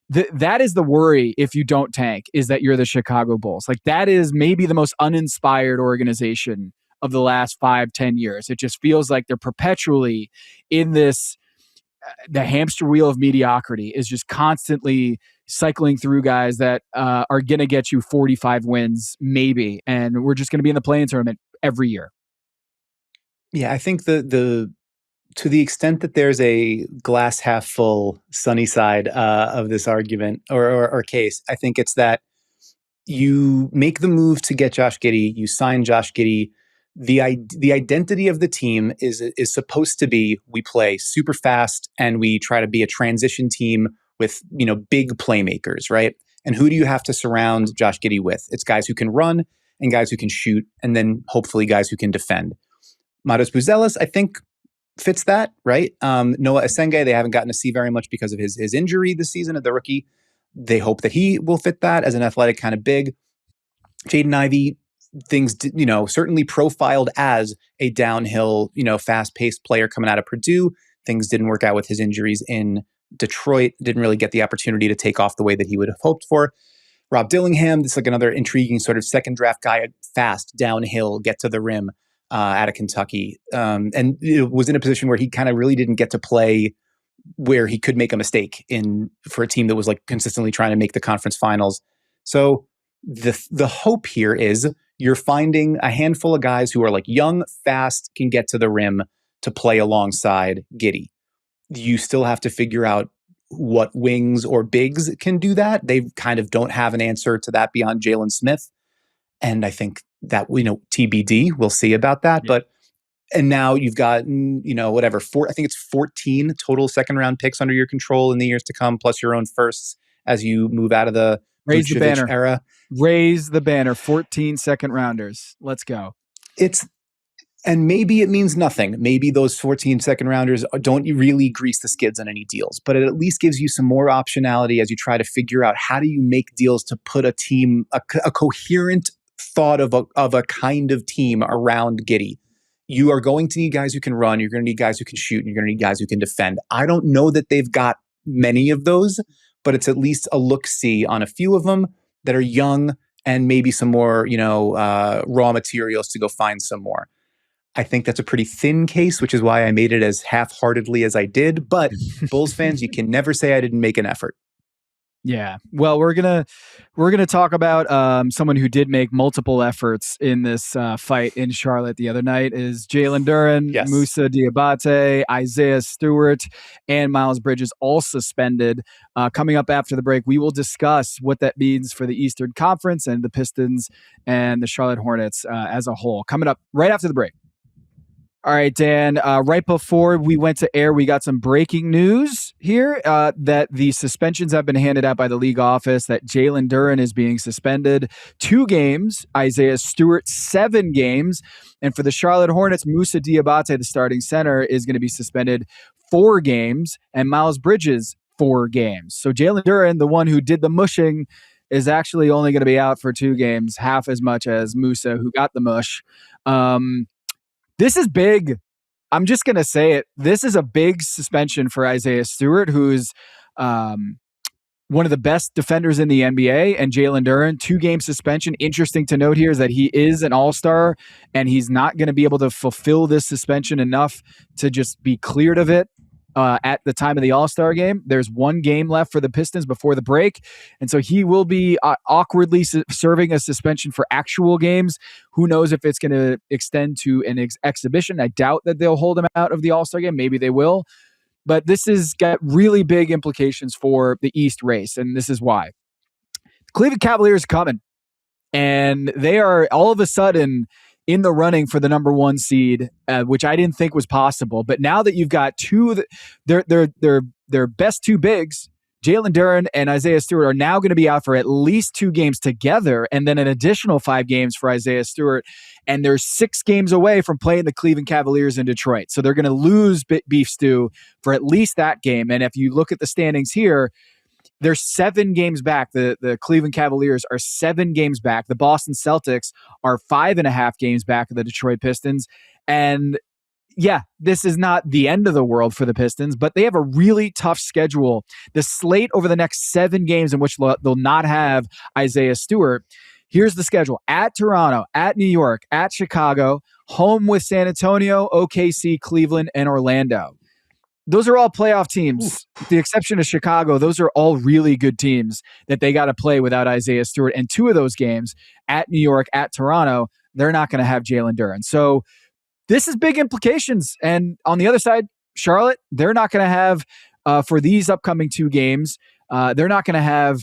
that is the worry if you don't tank, is that you're the Chicago Bulls. Like, that is maybe the most uninspired organization of the last 5-10 years. It just feels like they're perpetually in this, the hamster wheel of mediocrity is just constantly cycling through guys that are going to get you 45 wins, maybe. And we're just going to be in the play-in tournament every year. Yeah, I think to the extent that there's a glass half full sunny side of this argument or case, I think it's that you make the move to get Josh Giddey, you sign Josh Giddey. The identity of the team is supposed to be we play super fast and we try to be a transition team with, big playmakers, right? And who do you have to surround Josh Giddey with? It's guys who can run and guys who can shoot, and then hopefully guys who can defend. Matas Buzelis, I think, fits that, right? Noah Esenge, they haven't gotten to see very much because of his injury this season of the rookie. They hope that he will fit that as an athletic kind of big. Jaden Ivey, things, certainly profiled as a downhill, fast-paced player coming out of Purdue. Things didn't work out with his injuries in Detroit. Didn't really get the opportunity to take off the way that he would have hoped for. Rob Dillingham, this is like another intriguing sort of second draft guy, fast, downhill, get to the rim. Out of Kentucky, and it was in a position where he kind of really didn't get to play where he could make a mistake for a team that was like consistently trying to make the conference finals. So the hope here is you're finding a handful of guys who are like young, fast, can get to the rim to play alongside Giddey. You still have to figure out what wings or bigs can do that. They kind of don't have an answer to that beyond Jalen Smith. And I think that, TBD, we'll see about that. Yeah. And now you've got, I think it's 14 total second round picks under your control in the years to come, plus your own firsts as you move out of the Raise the banner. era. Raise the banner. 14 second rounders. Let's go. And maybe it means nothing. Maybe those 14 second rounders don't really grease the skids on any deals, but it at least gives you some more optionality as you try to figure out how do you make deals to put a team, a coherent thought of a kind of team around Giddey. You are going to need guys who can run. You're going to need guys who can shoot. And you're going to need guys who can defend. I don't know that they've got many of those, but it's at least a look-see on a few of them that are young and maybe some more, raw materials to go find some more. I think that's a pretty thin case, which is why I made it as half-heartedly as I did. But Bulls fans, you can never say I didn't make an effort. Yeah. Well, we're gonna talk about someone who did make multiple efforts in this fight in Charlotte the other night. Is Jalen Duren, Yes. Moussa Diabate, Isaiah Stewart, and Miles Bridges all suspended. Coming up after the break, we will discuss what that means for the Eastern Conference and the Pistons and the Charlotte Hornets as a whole. Coming up right after the break. All right, Dan, right before we went to air, we got some breaking news here that the suspensions have been handed out by the league office, that Jalen Duren is being suspended 2 games, Isaiah Stewart 7 games, and for the Charlotte Hornets, Moussa Diabate, the starting center, is going to be suspended 4 games, and Miles Bridges 4 games. So Jalen Duren, the one who did the mushing, is actually only going to be out for 2 games, half as much as Moussa, who got the mush. This is big. I'm just going to say it. This is a big suspension for Isaiah Stewart, who's one of the best defenders in the NBA, and Jalen Duren, 2-game suspension. Interesting to note here is that he is an all-star, and he's not going to be able to fulfill this suspension enough to just be cleared of it at the time of the All-Star game. There's 1 game left for the Pistons before the break, and so he will be awkwardly serving a suspension for actual games. Who knows if it's going to extend to an exhibition? I doubt that they'll hold him out of the All-Star game. Maybe they will. But this has got really big implications for the East race, and this is why. Cleveland Cavaliers coming, and they are all of a sudden in the running for the number 1 seed, which I didn't think was possible. But now that you've got their best 2 bigs, Jalen Duren and Isaiah Stewart, are now going to be out for at least 2 games together, and then an additional 5 games for Isaiah Stewart. And they're 6 games away from playing the Cleveland Cavaliers in Detroit. So they're going to lose Beef Stew for at least that game. And if you look at the standings here, they're 7 games back. The Cleveland Cavaliers are 7 games back. The Boston Celtics are 5.5 games back of the Detroit Pistons. And yeah, this is not the end of the world for the Pistons, but they have a really tough schedule. The slate over the next 7 games in which they'll not have Isaiah Stewart. Here's the schedule: at Toronto, at New York, at Chicago, home with San Antonio, OKC, Cleveland, and Orlando. Those are all playoff teams. With the exception of Chicago, those are all really good teams that they got to play without Isaiah Stewart. And 2 of those games, at New York, at Toronto, they're not going to have Jalen Duren. So this is big implications. And on the other side, Charlotte, they're not going to have, for these upcoming 2 games, they're not going to have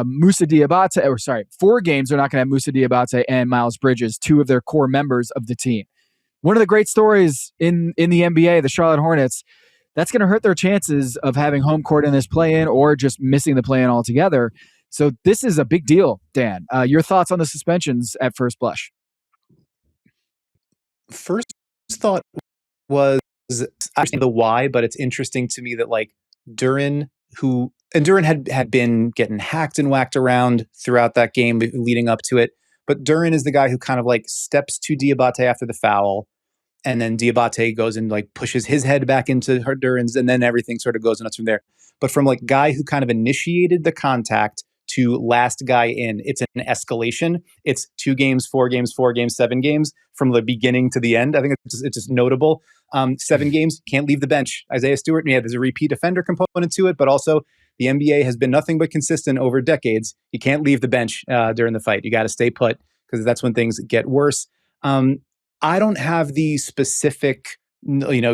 Moussa Diabate, 4 games, they're not going to have Moussa Diabate and Miles Bridges, 2 of their core members of the team. One of the great stories in the NBA, the Charlotte Hornets, that's going to hurt their chances of having home court in this play-in or just missing the play-in altogether. So this is a big deal, Dan. Your thoughts on the suspensions at first blush? First thought was, I understand the why, but it's interesting to me that Duren, Duren had been getting hacked and whacked around throughout that game leading up to it. But Duren is the guy who kind of steps to Diabate after the foul, and then Diabate goes and pushes his head back into Duren's, and then everything sort of goes nuts from there. But from guy who kind of initiated the contact to last guy in, it's an escalation. It's 2 games, 4 games, 4 games, 7 games from the beginning to the end. I think it's just notable. 7 games, can't leave the bench. Isaiah Stewart, yeah, there's a repeat offender component to it, but also the NBA has been nothing but consistent over decades. You can't leave the bench during the fight. You got to stay put because that's when things get worse. I don't have the specific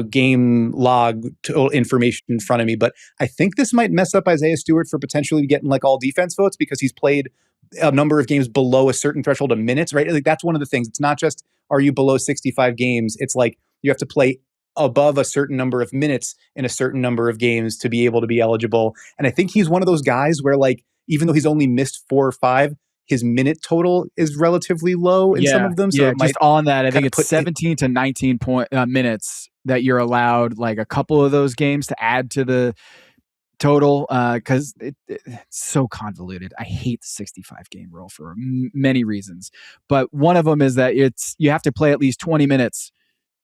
game log information in front of me, but I think this might mess up Isaiah Stewart for potentially getting like all defense votes because he's played a number of games below a certain threshold of minutes, right? Like that's one of the things. It's not just are you below 65 games? It's like you have to play above a certain number of minutes in a certain number of games to be able to be eligible. And I think he's one of those guys where like even though he's only missed 4 or 5, his minute total is relatively low in some of them. So just on that, I think it's 17 to 19 minutes that you're allowed like a couple of those games to add to the total because it's so convoluted. I hate the 65 game rule for many reasons, but one of them is that you have to play at least 20 minutes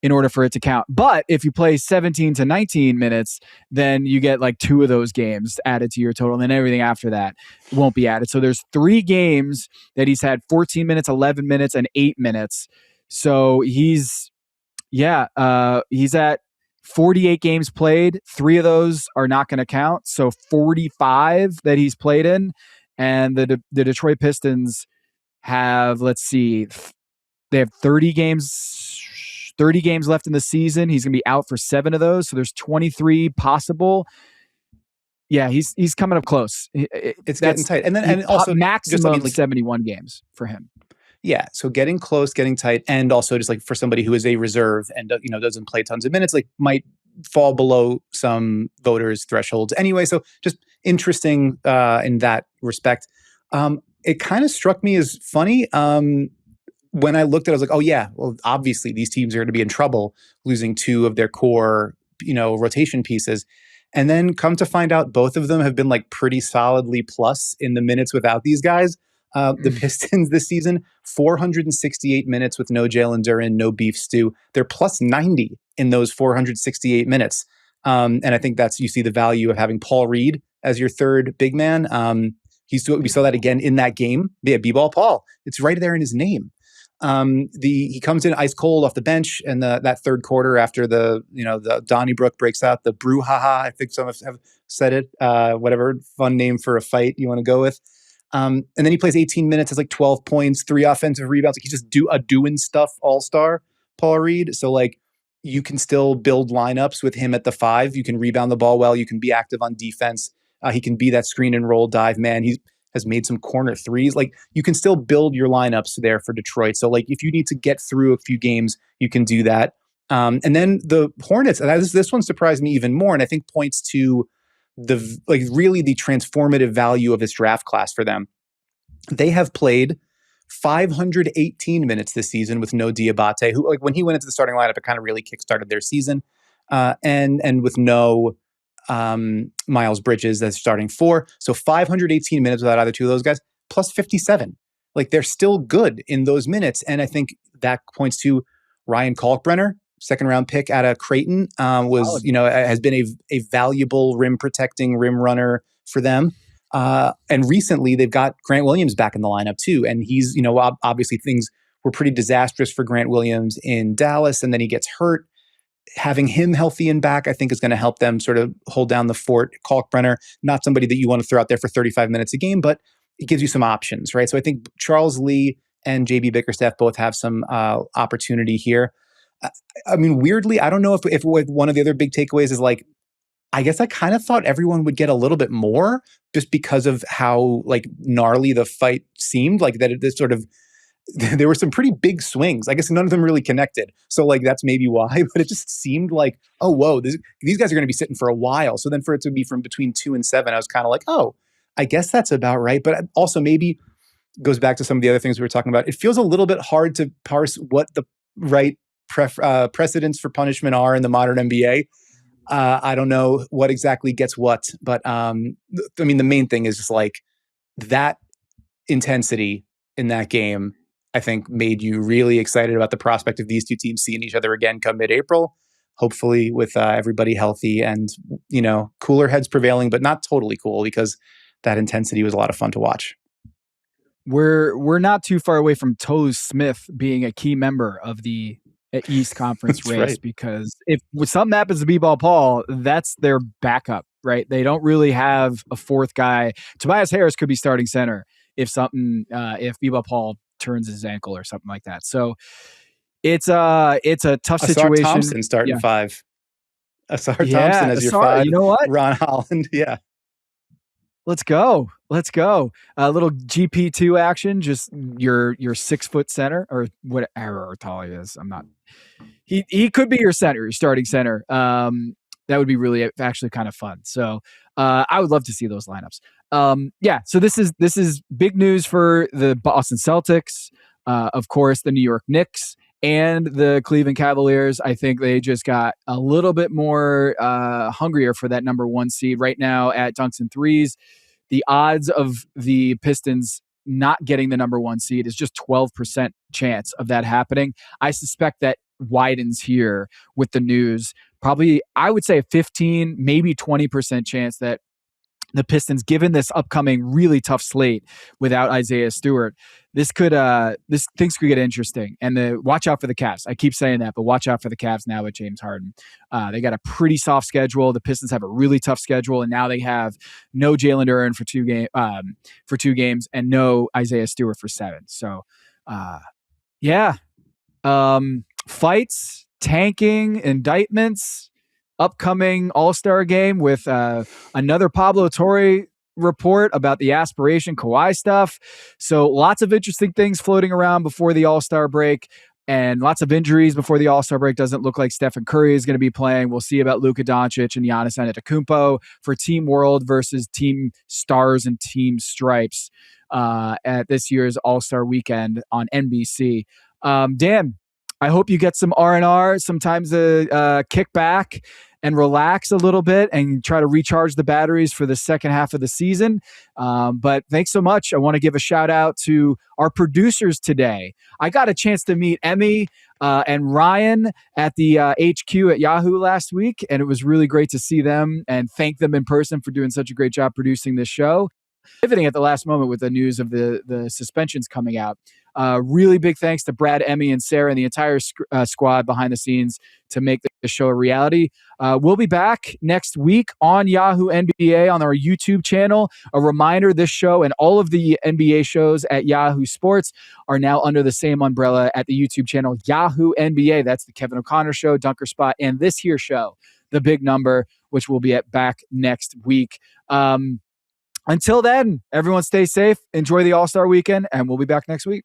in order for it to count. But if you play 17 to 19 minutes, then you get like 2 of those games added to your total, and then everything after that won't be added. So there's 3 games that he's had 14 minutes, 11 minutes, and 8 minutes. So he's at 48 games played. 3 of those are not going to count. So 45 that he's played in. And the Detroit Pistons have, they have 30 games left in the season. He's going to be out for 7 of those. So there's 23 possible. Yeah, he's coming up close. It's getting tight. And also maximum 71 games for him. Yeah, so getting close, getting tight, and also just like for somebody who is a reserve and doesn't play tons of minutes, like might fall below some voters' thresholds anyway. So just interesting in that respect. It kind of struck me as funny when I looked at it. I was like, oh yeah, well obviously these teams are going to be in trouble losing 2 of their core rotation pieces. And then come to find out, both of them have been like pretty solidly plus in the minutes without these guys. The Pistons this season, 468 minutes with no Jalen Duren, no Beef Stew. They're plus 90 in those 468 minutes. And I think you see the value of having Paul Reed as your third big man. We saw that again in that game. Yeah, B-ball Paul. It's right there in his name. He comes in ice cold off the bench, and that third quarter after the Donnybrook breaks out, the brouhaha. I think some have said it. Whatever fun name for a fight you want to go with. And then he plays 18 minutes, has like 12 points, 3 offensive rebounds. Like he's just doing stuff all-star, Paul Reed. So like you can still build lineups with him at the 5. You can rebound the ball well. You can be active on defense. He can be that screen and roll dive man. He has made some corner threes. Like you can still build your lineups there for Detroit. So like if you need to get through a few games, you can do that. And then the Hornets, this one surprised me even more, and I think points to really the transformative value of this draft class for them. They have played 518 minutes this season with no Diabate, who like when he went into the starting lineup, it kind of really kickstarted their season. And with no Miles Bridges as starting 4. So 518 minutes without either 2 of those guys, plus 57. Like they're still good in those minutes. And I think that points to Ryan Kalkbrenner, second round pick out of Creighton, has been a valuable rim protecting rim runner for them. And recently they've got Grant Williams back in the lineup too. And he's, obviously things were pretty disastrous for Grant Williams in Dallas, and then he gets hurt. Having him healthy and back, I think, is going to help them sort of hold down the fort. Kalkbrenner, not somebody that you want to throw out there for 35 minutes a game, but it gives you some options, right? So I think Charles Lee and JB Bickerstaff both have some opportunity here. I mean, weirdly, I don't know if one of the other big takeaways is like, I guess I kind of thought everyone would get a little bit more just because of how like gnarly the fight seemed. Like that it sort of, there were some pretty big swings. I guess none of them really connected. So like that's maybe why, but it just seemed like, oh, whoa, these guys are going to be sitting for a while. So then for it to be from between 2 and 7, I was kind of like, oh, I guess that's about right. But also maybe goes back to some of the other things we were talking about. It feels a little bit hard to parse what the right precedents for punishment are in the modern NBA. I don't know what exactly gets what, but I mean, the main thing is just like that intensity in that game, I think made you really excited about the prospect of these two teams seeing each other again come mid-April, hopefully with everybody healthy and, cooler heads prevailing, but not totally cool because that intensity was a lot of fun to watch. We're not too far away from Toes Smith being a key member of the East Conference race, right? Because if something happens to B-Ball Paul, that's their backup right? They don't really have a fourth guy. Tobias Harris could be starting center if Bebop Hall turns his ankle or something like that. So it's a tough Asar situation. Thompson starting five. Asar Yeah, Thompson as your Asar, five. you know what? Ron Holland. Yeah. Let's go. A little GP2 action. Just your 6 foot center or whatever tall he is. I'm not. He could be your center, your starting center. That would be really actually kind of fun. So I would love to see those lineups. So this is big news for the Boston Celtics, of course, the New York Knicks, and the Cleveland Cavaliers. I think they just got a little bit more hungrier for that number 1 seed right now at Dunks and Threes. The odds of the Pistons not getting the number 1 seed is just 12% chance of that happening. I suspect that widens here with the news. Probably, I would say a 15, maybe 20% chance that the Pistons, given this upcoming really tough slate without Isaiah Stewart, things could get interesting. And watch out for the Cavs. I keep saying that, but watch out for the Cavs now with James Harden. They got a pretty soft schedule. The Pistons have a really tough schedule, and now they have no Jalen Duren for 2 games and no Isaiah Stewart for 7. So, fights, tanking, indictments. Upcoming All-Star game with another Pablo Torre report about the aspiration Kawhi stuff. So lots of interesting things floating around before the All-Star break, and lots of injuries before the All-Star break. Doesn't look like Stephen Curry is going to be playing. We'll see about Luka Doncic and Giannis Antetokounmpo for Team World versus Team Stars and Team Stripes at this year's All-Star weekend on NBC. Dan, I hope you get some R&R, sometimes kick back and relax a little bit and try to recharge the batteries for the second half of the season. But thanks so much. I want to give a shout out to our producers today. I got a chance to meet Emmy and Ryan at the HQ at Yahoo last week, and it was really great to see them and thank them in person for doing such a great job producing this show. Pivoting at the last moment with the news of the suspensions coming out. Really big thanks to Brad, Emmy, and Sarah and the entire squad behind the scenes to make the show a reality. We'll be back next week on Yahoo NBA on our YouTube channel. A reminder, this show and all of the NBA shows at Yahoo Sports are now under the same umbrella at the YouTube channel Yahoo NBA. That's the Kevin O'Connor Show, Dunker Spot, and this here show, The Big Number, which will be back next week. Until then, everyone stay safe, enjoy the All-Star weekend, and we'll be back next week.